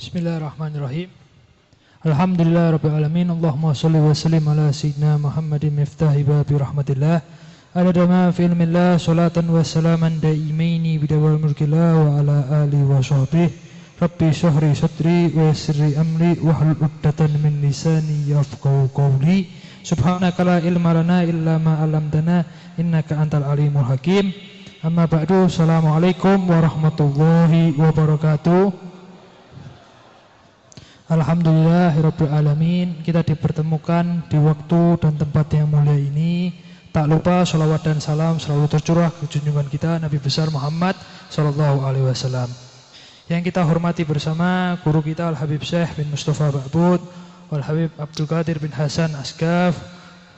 Bismillahirrahmanirrahim. Alhamdulillahirrabbilalamin. Allahumma salli wa sallim ala sayyidina Muhammadin miftahi babi rahmatillah. Adada ma fi ilmillah, salatan wa salaman daimaini bidawal mulkillah wa ala alihi wa sahbihi. Rabbi syahri sadri wa yassirli amri wahlul 'uqdatan min lisani yafqahu qawli. Subhanaka la ilma lana illa ma 'allamtana innaka antal alimul hakim. Amma ba'du. Assalamualaikum warahmatullahi wabarakatuh. Alhamdulillahirabbil alamin, kita dipertemukan di waktu dan tempat yang mulia ini. Tak lupa salawat dan salam selalu tercurah ke junjungan kita Nabi besar Muhammad sallallahu alaihi wasallam. Yang kita hormati bersama guru kita Al-Habib Syekh bin Mustafa Ba'bud, Wal Habib Abdul Qadir bin Hasan Asgaf,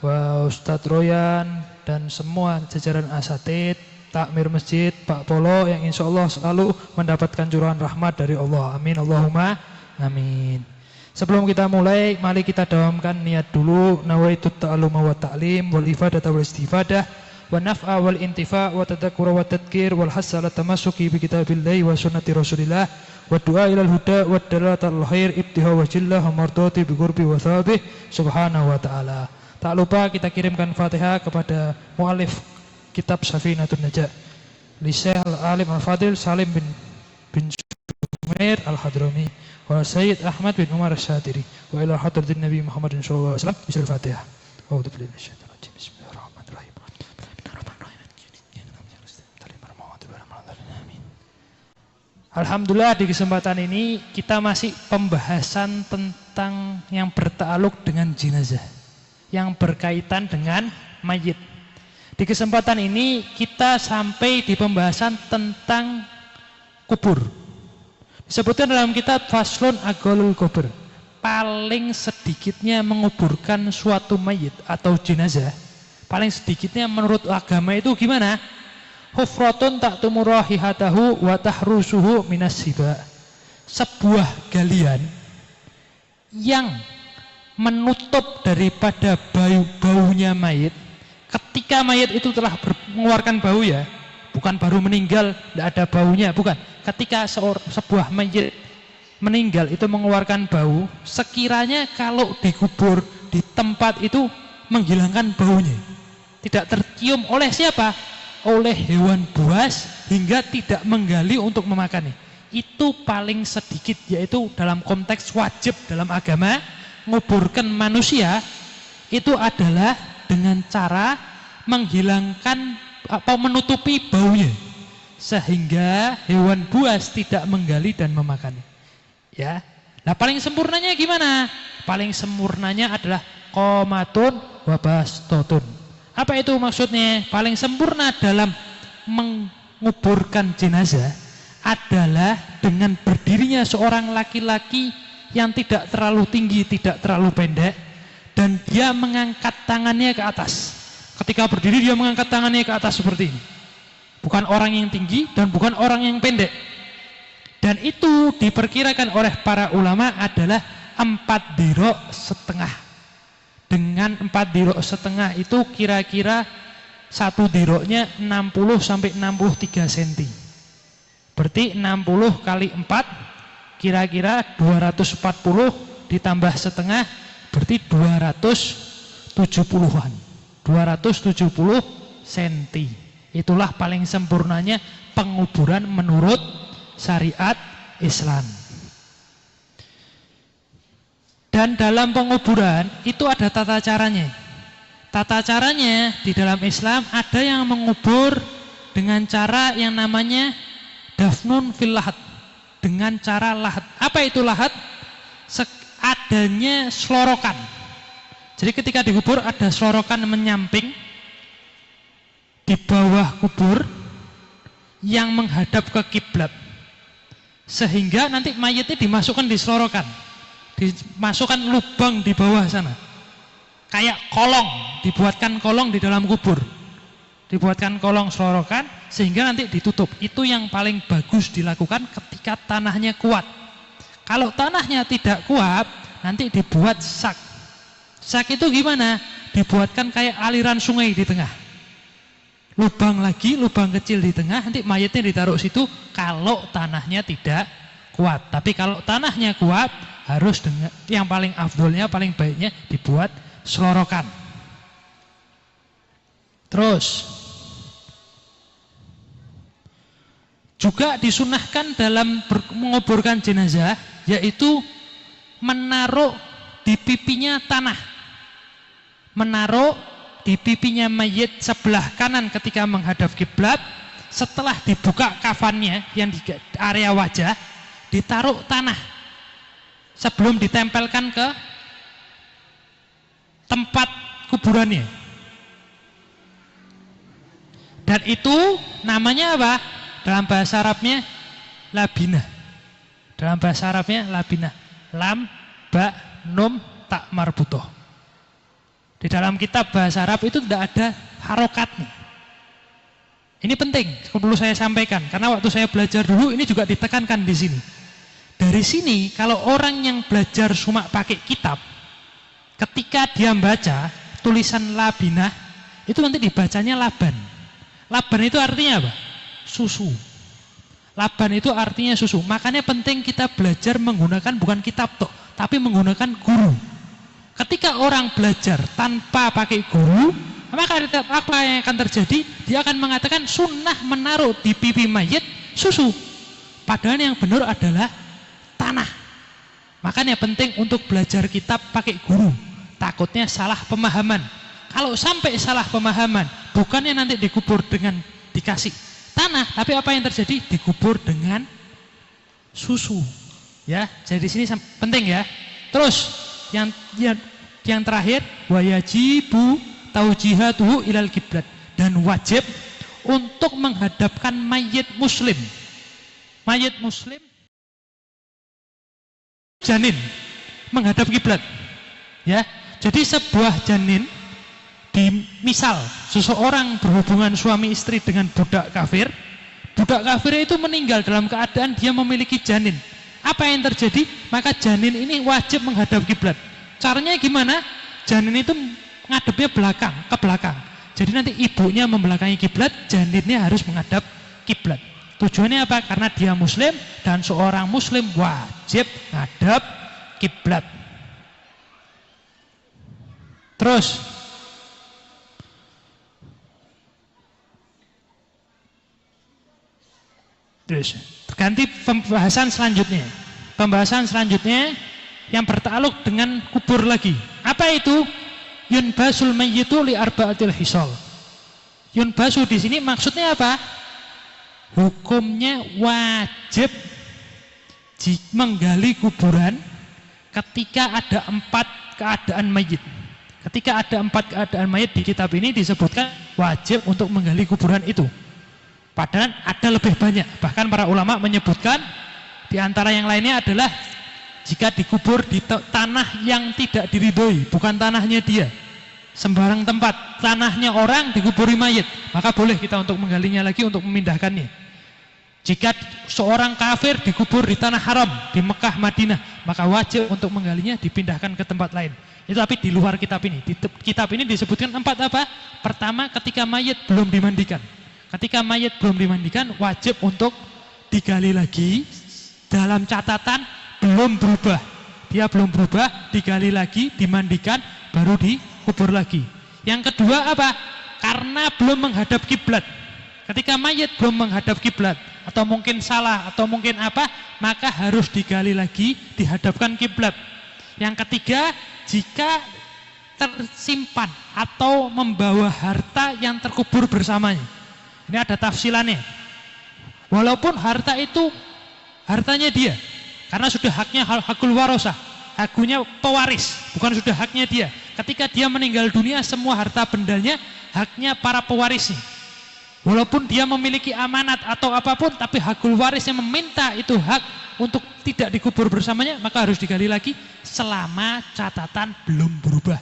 wa Ustadz Royan dan semua jajaran asatid, takmir masjid, Pak Polo yang insya Allah selalu mendapatkan curahan rahmat dari Allah. Amin Allahumma amin. Sebelum kita mulai, mari kita dawamkan niat dulu. Nawaitut ta'alluma wa ta'lim wal ifadata wal istifadah wa naf'a wal intifa' wa tadzakkura wa tadhkir wal hasala tamassuki bi kitabillahi wa sunnati rasulillah wa du'a ilal huda wa dalalata al khair ibtiha wa jillah wa mardati bi qurbi wa thabih subhanahu wa ta'ala. Tak lupa kita kirimkan Fatihah kepada muallif kitab Safinatun Najah li Syekh Al-Alim Al-Fadil Salim bin Jumair Al-Hadrami wa Sayyid Ahmad bin Umar As-Syatiri wa ila hadratin Nabi Muhammad sallallahu alaihi wasallam. Bismillahirrahmanirrahim. A'udzu billahi minasyaitonir rajim. Bismillahirrahmanirrahim. Alhamdulillah, di kesempatan ini kita masih pembahasan tentang yang bertakluk dengan jenazah, yang berkaitan dengan mayit. Di kesempatan ini kita sampai di pembahasan tentang kubur. Disebutkan dalam kitab Faslun Agolul Kubur, paling sedikitnya menguburkan suatu mayit atau jenazah, paling sedikitnya menurut agama itu gimana? Hufratun ta'tumu rahihatahu wa tahrusuhu minas siba. Sebuah galian yang menutup daripada baunya mayit. Ketika mayit itu telah mengeluarkan bau, ya, bukan baru meninggal tidak ada baunya, bukan. Ketika sebuah mayit meninggal itu mengeluarkan bau, sekiranya kalau dikubur di tempat itu menghilangkan baunya, tidak tercium oleh siapa? Oleh hewan buas, hingga tidak menggali untuk memakannya. Itu paling sedikit, yaitu dalam konteks wajib dalam agama menguburkan manusia itu adalah dengan cara menghilangkan atau menutupi baunya, sehingga hewan buas tidak menggali dan memakannya. Ya. Nah, paling sempurnanya gimana? Paling sempurnanya adalah qomatun wa bastotun. Apa itu maksudnya? Paling sempurna dalam menguburkan jenazah adalah dengan berdirinya seorang laki-laki yang tidak terlalu tinggi, tidak terlalu pendek, dan dia mengangkat tangannya ke atas. Ketika berdiri dia mengangkat tangannya ke atas seperti ini. Bukan orang yang tinggi dan bukan orang yang pendek. Dan itu diperkirakan oleh para ulama adalah 4 dirok setengah. Dengan 4 dirok setengah itu kira-kira 1 diroknya 60 sampai 63 cm. Berarti 60 kali 4 kira-kira 240 ditambah setengah berarti 270-an. 270 cm. Itulah paling sempurnanya penguburan menurut syariat Islam. Dan dalam penguburan itu ada tata caranya. Tata caranya di dalam Islam ada yang mengubur dengan cara yang namanya dafnun fil lahat, dengan cara lahat. Apa itu lahat? Adanya selorokan. Jadi ketika dikubur ada selorokan menyamping di bawah kubur yang menghadap ke kiblat, sehingga nanti mayitnya dimasukkan di selorokan, dimasukkan lubang di bawah sana, kayak kolong, dibuatkan kolong di dalam kubur, dibuatkan kolong selorokan sehingga nanti ditutup. Itu yang paling bagus dilakukan ketika tanahnya kuat. Kalau tanahnya tidak kuat, nanti dibuat sak. Sak itu gimana? Dibuatkan kayak aliran sungai di tengah. Lubang lagi, lubang kecil di tengah, nanti mayatnya ditaruh situ kalau tanahnya tidak kuat. Tapi kalau tanahnya kuat, harus dengan yang paling afdolnya, paling baiknya dibuat selorokan. Terus juga disunahkan dalam menguburkan jenazah, yaitu menaruh di pipinya tanah. Menaruh di pipinya mayit sebelah kanan ketika menghadap kiblat. Setelah dibuka kafannya yang di area wajah, ditaruh tanah sebelum ditempelkan ke tempat kuburannya. Dan itu namanya apa? Dalam bahasa Arabnya labinah. Dalam bahasa Arabnya labinah. Lam, ba, num, tak marbutoh. Di dalam kitab bahasa Arab itu tidak ada harokatnya. Ini penting, perlu saya sampaikan, karena waktu saya belajar dulu ini juga ditekankan di sini. Dari sini, kalau orang yang belajar cuma pakai kitab, ketika dia membaca tulisan labinah, itu nanti dibacanya laban. Laban itu artinya apa? Susu. Laban itu artinya susu. Makanya penting kita belajar menggunakan bukan kitab toh, tapi menggunakan guru. Ketika orang belajar tanpa pakai guru, maka apa yang akan terjadi? Dia akan mengatakan sunnah menaruh di pipi mayit susu. Padahal yang benar adalah tanah. Makanya penting untuk belajar kitab pakai guru. Takutnya salah pemahaman. Kalau sampai salah pemahaman, bukannya nanti dikubur dengan dikasih tanah, tapi apa yang terjadi? Dikubur dengan susu. Ya, jadi di sini penting ya. Terus yang terakhir, wayajibu taujihatuhu ilal kiblat, dan wajib untuk menghadapkan mayit muslim janin menghadap kiblat. Ya, jadi sebuah janin, misal seseorang berhubungan suami istri dengan budak kafir itu meninggal dalam keadaan dia memiliki janin. Apa yang terjadi? Maka janin ini wajib menghadap kiblat. Caranya gimana? Janin itu ngadepnya ke belakang. Jadi nanti ibunya membelakangi kiblat, janinnya harus menghadap kiblat. Tujuannya apa? Karena dia muslim dan seorang muslim wajib menghadap kiblat. Terus ganti pembahasan selanjutnya. Pembahasan selanjutnya yang bertakluk dengan kubur lagi. Apa itu? Yunbasul mayyitu li arba'atil hisal. Yunbasu di sini maksudnya apa? Hukumnya wajib menggali kuburan ketika ada 4 keadaan mayit. Ketika ada 4 keadaan mayit di kitab ini disebutkan wajib untuk menggali kuburan itu. Padahal ada lebih banyak. Bahkan para ulama menyebutkan di antara yang lainnya adalah jika dikubur di tanah yang tidak diridhoi, bukan tanahnya dia, sembarang tempat, tanahnya orang dikuburi mayit, maka boleh kita untuk menggalinya lagi, untuk memindahkannya. Jika seorang kafir dikubur di tanah haram, di Mekah, Madinah, maka wajib untuk menggalinya, dipindahkan ke tempat lain. Itu tapi di luar kitab ini. Di kitab ini disebutkan 4 apa? Pertama, ketika mayit belum dimandikan. Ketika mayit belum dimandikan, wajib untuk digali lagi, dalam catatan belum berubah, dia belum berubah, digali lagi, dimandikan, baru dikubur lagi. Yang kedua apa? Karena belum menghadap kiblat. Ketika mayit belum menghadap kiblat, atau mungkin salah, atau mungkin apa, maka harus digali lagi, dihadapkan kiblat. Yang ketiga, jika tersimpan atau membawa harta yang terkubur bersamanya. Ini ada tafsilannya. Walaupun harta itu hartanya dia, karena sudah haknya hakul warosah, haknya pewaris, bukan sudah haknya dia. Ketika dia meninggal dunia, semua harta bendanya haknya para pewarisnya. Walaupun dia memiliki amanat atau apapun, tapi hakul warisnya meminta itu hak untuk tidak dikubur bersamanya, maka harus digali lagi selama catatan belum berubah.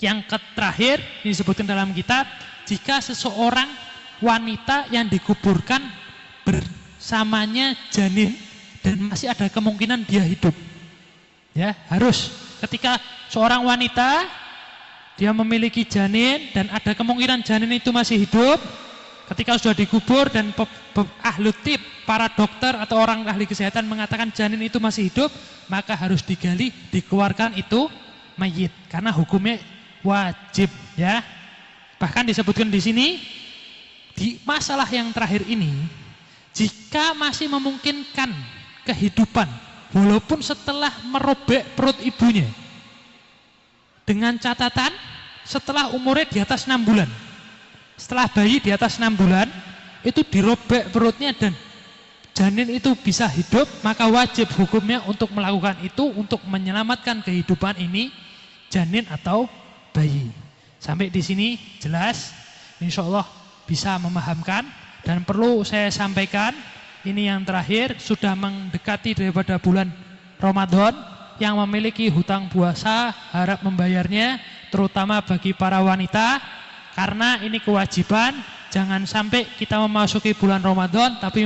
Yang terakhir disebutkan dalam kitab, jika seseorang wanita yang dikuburkan bersamanya janin dan masih ada kemungkinan dia hidup, ya harus. Ketika seorang wanita dia memiliki janin dan ada kemungkinan janin itu masih hidup, Ketika sudah dikubur dan ahli tib, para dokter atau orang ahli kesehatan mengatakan janin itu masih hidup, maka harus digali, dikeluarkan itu mayit karena hukumnya wajib ya. Bahkan disebutkan di sini di masalah yang terakhir ini, jika masih memungkinkan kehidupan walaupun setelah merobek perut ibunya, dengan catatan setelah umurnya di atas 6 bulan. Setelah bayi di atas 6 bulan itu dirobek perutnya dan janin itu bisa hidup, maka wajib hukumnya untuk melakukan itu untuk menyelamatkan kehidupan ini janin atau bayi. Sampai di sini jelas, insya Allah bisa memahamkan. Dan perlu saya sampaikan, ini yang terakhir, sudah mendekati daripada bulan Ramadan, yang memiliki hutang puasa harap membayarnya, terutama bagi para wanita, karena ini kewajiban. Jangan sampai kita memasuki bulan Ramadan tapi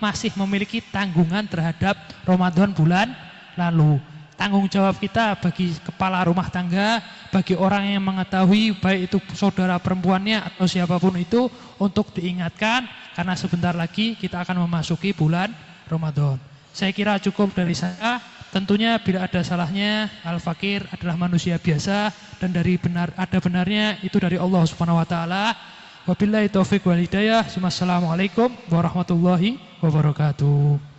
masih memiliki tanggungan terhadap Ramadan bulan lalu. Tanggung jawab kita bagi kepala rumah tangga, bagi orang yang mengetahui, baik itu saudara perempuannya atau siapapun itu, untuk diingatkan karena sebentar lagi kita akan memasuki bulan Ramadan. Saya kira cukup dari saya. Tentunya bila ada salahnya, Al-Fakir adalah manusia biasa dan ada benarnya itu dari Allah Subhanahu wa taala. Wabillahi taufiq wal hidayah. Wassalamualaikum warahmatullahi wabarakatuh.